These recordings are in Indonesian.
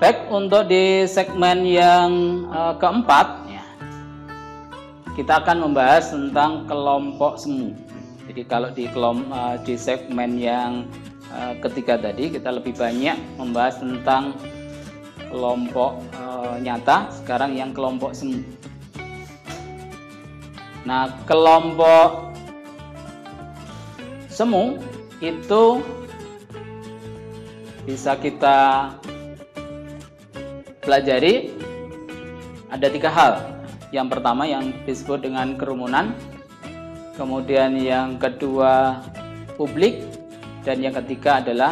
Baik, untuk di segmen yang keempat ya, kita akan membahas tentang kelompok semu. Jadi kalau di segmen yang ketiga tadi kita lebih banyak membahas tentang kelompok nyata, sekarang yang kelompok semu. Nah, kelompok semu itu bisa kita pelajari ada 3 hal. Yang pertama yang disebut dengan kerumunan, kemudian yang kedua publik, dan yang ketiga adalah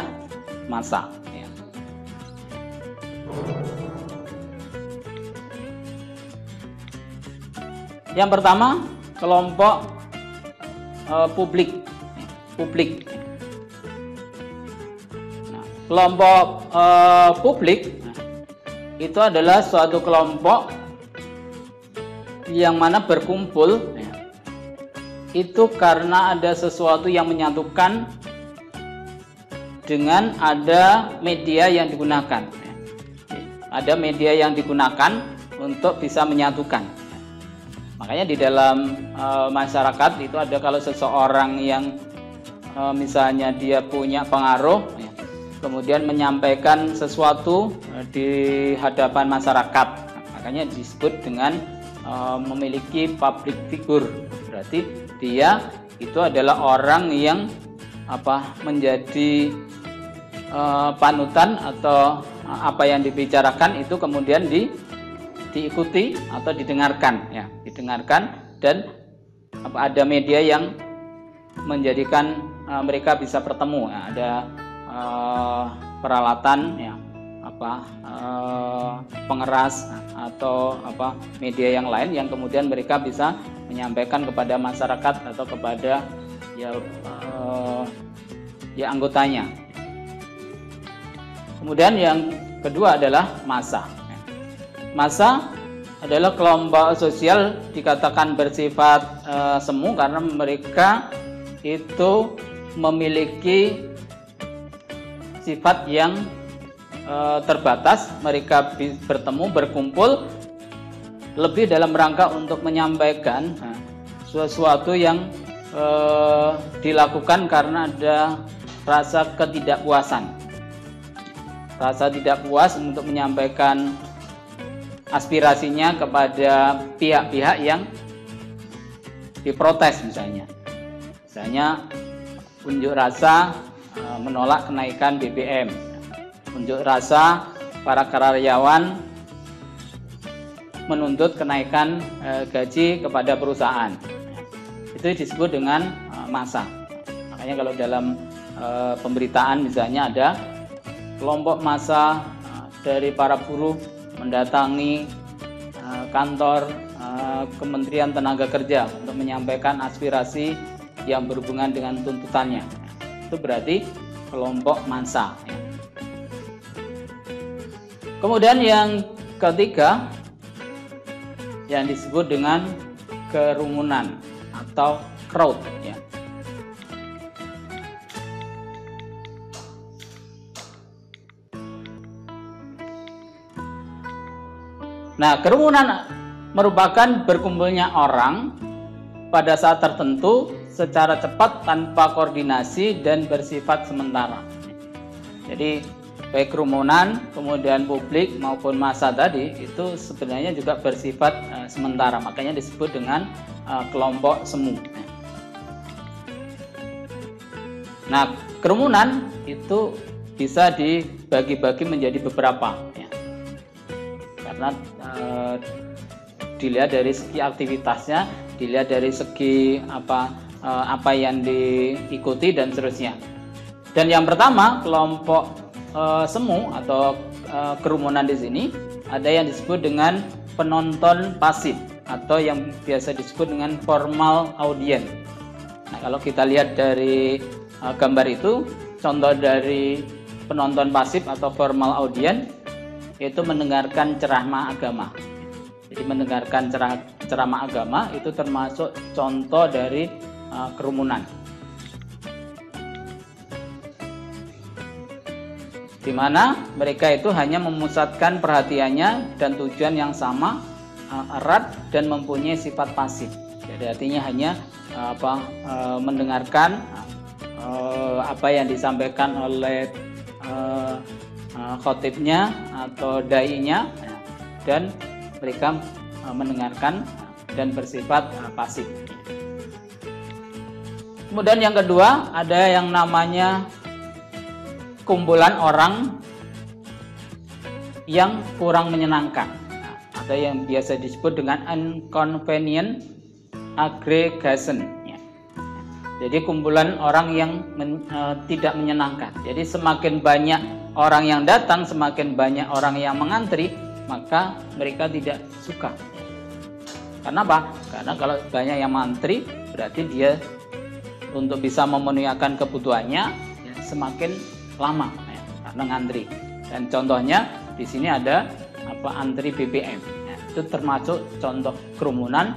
massa. Yang pertama kelompok publik. Nah, kelompok publik itu adalah suatu kelompok yang mana berkumpul itu karena ada sesuatu yang menyatukan dengan ada media yang digunakan. Ada media yang digunakan untuk bisa menyatukan. Makanya di dalam masyarakat itu ada, kalau seseorang yang misalnya dia punya pengaruh, kemudian menyampaikan sesuatu di hadapan masyarakat, makanya disebut dengan memiliki public figure. Berarti dia itu adalah orang yang menjadi panutan, atau apa yang dibicarakan itu kemudian diikuti atau didengarkan, dan ada media yang menjadikan mereka bisa bertemu. Nah, ada peralatan pengeras atau media yang lain yang kemudian mereka bisa menyampaikan kepada masyarakat atau kepada anggotanya. Kemudian yang kedua adalah massa. Massa adalah kelompok sosial dikatakan bersifat semu karena mereka itu memiliki sifat yang terbatas. Mereka bertemu, berkumpul lebih dalam rangka untuk menyampaikan sesuatu yang dilakukan karena ada rasa ketidakpuasan, rasa tidak puas untuk menyampaikan aspirasinya kepada pihak-pihak yang diprotes, misalnya unjuk rasa menolak kenaikan BBM, unjuk rasa para karyawan menuntut kenaikan gaji kepada perusahaan. Itu disebut dengan massa. Makanya kalau dalam pemberitaan misalnya ada kelompok massa dari para buruh mendatangi kantor Kementerian Tenaga Kerja untuk menyampaikan aspirasi yang berhubungan dengan tuntutannya. Itu berarti kelompok massa. Kemudian yang ketiga yang disebut dengan kerumunan atau crowd. Nah, kerumunan merupakan berkumpulnya orang pada saat tertentu secara cepat tanpa koordinasi dan bersifat sementara. Jadi baik kerumunan, kemudian publik maupun massa tadi itu sebenarnya juga bersifat sementara. Makanya disebut dengan kelompok semu. Nah, kerumunan itu bisa dibagi-bagi menjadi beberapa. Karena dilihat dari segi aktivitasnya, dilihat dari segi apa yang diikuti dan seterusnya. Dan yang pertama, kelompok semu atau kerumunan di sini ada yang disebut dengan penonton pasif atau yang biasa disebut dengan formal audience. Nah, kalau kita lihat dari gambar itu, contoh dari penonton pasif atau formal audience yaitu mendengarkan ceramah agama. Jadi mendengarkan ceramah agama itu termasuk contoh dari kerumunan. di mana mereka itu hanya memusatkan perhatiannya dan tujuan yang sama, erat dan mempunyai sifat pasif. Jadi artinya hanya mendengarkan apa yang disampaikan oleh khotibnya atau dai-nya, dan mereka mendengarkan dan bersifat pasif. Kemudian yang kedua, ada yang namanya kumpulan orang yang kurang menyenangkan, atau yang biasa disebut dengan inconvenient aggregation. Jadi kumpulan orang yang tidak menyenangkan. Jadi semakin banyak orang yang datang, semakin banyak orang yang mengantri, maka mereka tidak suka. Karena apa? Karena kalau banyak yang mengantri, berarti dia untuk bisa memenuhi akan kebutuhannya ya, semakin lama ya, karena ngantri. Dan contohnya di sini ada antri BBM. Ya, itu termasuk contoh kerumunan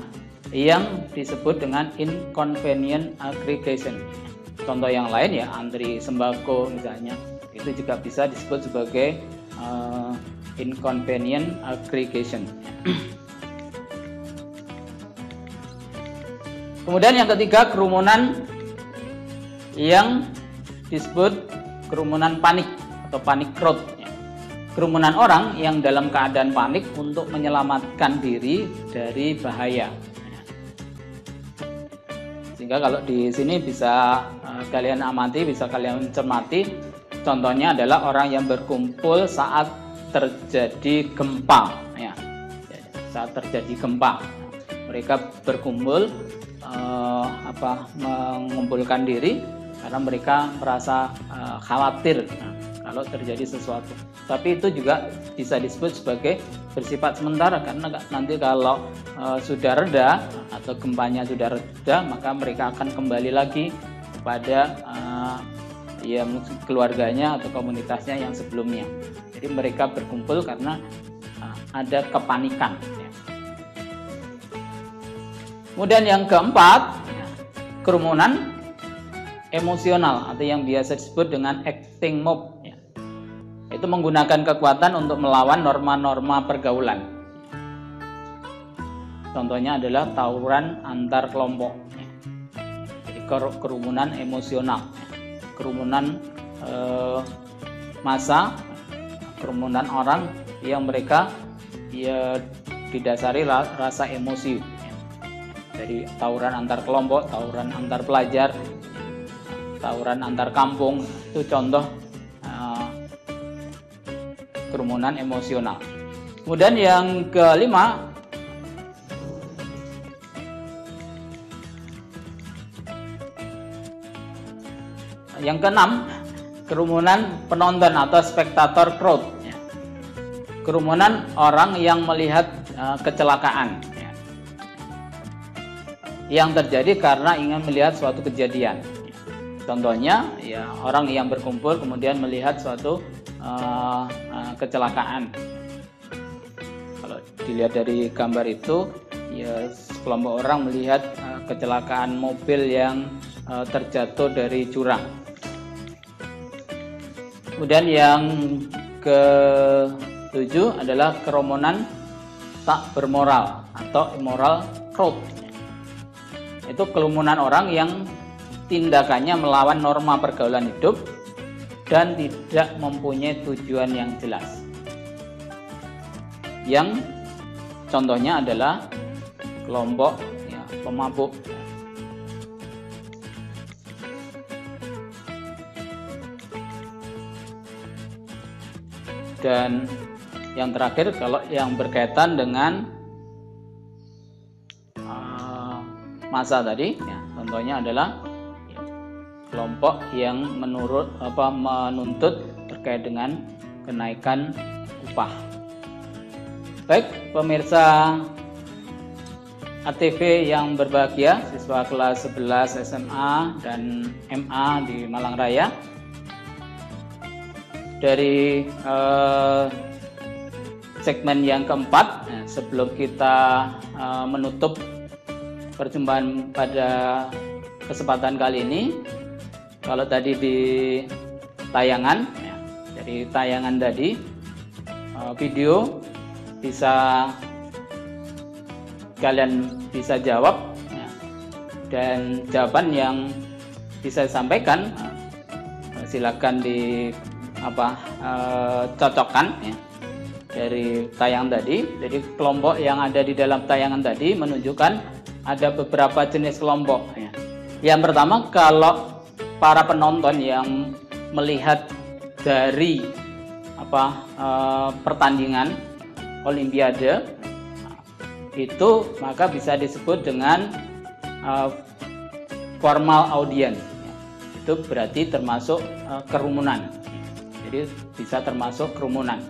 yang disebut dengan inconvenient aggregation. Contoh yang lain ya antri sembako misalnya, itu juga bisa disebut sebagai inconvenient aggregation. Kemudian yang ketiga, kerumunan yang disebut kerumunan panik atau panic crowd. Kerumunan orang yang dalam keadaan panik untuk menyelamatkan diri dari bahaya. Sehingga kalau di sini bisa kalian amati, bisa kalian cermati, contohnya adalah orang yang berkumpul saat terjadi gempa. Ya, saat terjadi gempa, mereka berkumpul mengumpulkan diri karena mereka merasa khawatir kalau terjadi sesuatu. Tapi itu juga bisa disebut sebagai bersifat sementara, karena nanti kalau sudah reda atau gempanya sudah reda, maka mereka akan kembali lagi kepada keluarganya atau komunitasnya yang sebelumnya. Jadi mereka berkumpul karena ada kepanikan. Kemudian yang keempat, kerumunan emosional atau yang biasa disebut dengan acting mob. Itu menggunakan kekuatan untuk melawan norma-norma pergaulan. Contohnya adalah tawuran antar kelompok. Jadi kerumunan emosional, kerumunan massa, kerumunan orang yang mereka didasari rasa emosi. Dari tawuran antar kelompok, tawuran antar pelajar, tawuran antar kampung, itu contoh kerumunan emosional. Kemudian yang kelima, yang keenam, kerumunan penonton atau spectator crowd. Kerumunan orang yang melihat kecelakaan yang terjadi karena ingin melihat suatu kejadian. Contohnya ya orang yang berkumpul kemudian melihat suatu kecelakaan. Kalau dilihat dari gambar itu, ya sekelompok orang melihat kecelakaan mobil yang terjatuh dari jurang. Kemudian yang ke-7 adalah kerumunan tak bermoral atau immoral crowd. Itu kerumunan orang yang tindakannya melawan norma pergaulan hidup dan tidak mempunyai tujuan yang jelas. Yang contohnya adalah kelompok pemabuk. Dan yang terakhir, kalau yang berkaitan dengan massa tadi, contohnya adalah kelompok yang menuntut terkait dengan kenaikan upah. Baik, pemirsa ATV yang berbahagia, siswa kelas 11 SMA dan MA di Malang Raya. Dari segmen yang keempat, sebelum kita menutup perjumpaan pada kesempatan kali ini, kalau tadi di tayangan, dari tayangan tadi. Video bisa kalian bisa jawab ya. Dan jawaban yang bisa disampaikan silakan cocokkan ya, dari tayangan tadi. Jadi kelompok yang ada di dalam tayangan tadi menunjukkan ada beberapa jenis kelompok ya. Yang pertama, kalau para penonton yang melihat dari pertandingan Olimpiade itu, maka bisa disebut dengan formal audience. Itu berarti termasuk kerumunan. Jadi bisa termasuk kerumunan.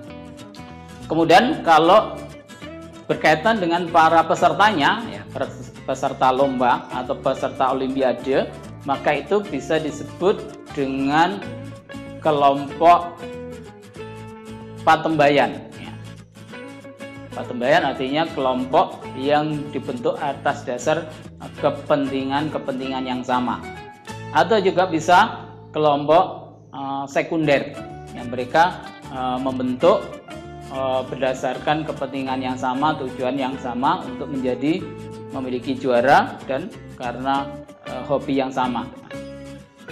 Kemudian kalau berkaitan dengan para pesertanya, ya, peserta lomba atau peserta Olimpiade, maka itu bisa disebut dengan kelompok patembayan. Patembayan artinya kelompok yang dibentuk atas dasar kepentingan yang sama. Atau juga bisa kelompok sekunder yang mereka membentuk berdasarkan kepentingan yang sama, tujuan yang sama untuk memiliki juara dan karena hobi yang sama.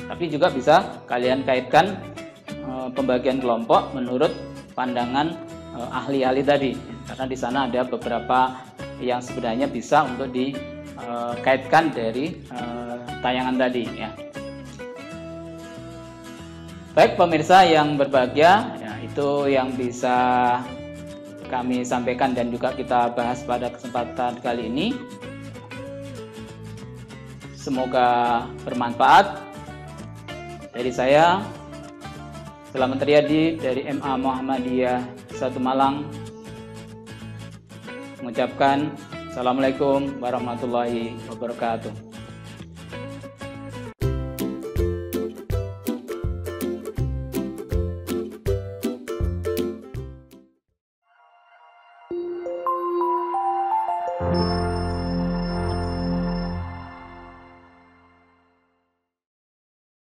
Tapi juga bisa kalian kaitkan pembagian kelompok menurut pandangan ahli-ahli tadi, karena di sana ada beberapa yang sebenarnya bisa untuk dikaitkan dari tayangan tadi ya. Baik pemirsa yang berbahagia, ya, itu yang bisa kami sampaikan dan juga kita bahas pada kesempatan kali ini. Semoga bermanfaat. Dari saya Selamat Riyadi dari MA Muhammadiyah 1 Malang mengucapkan Assalamualaikum warahmatullahi wabarakatuh.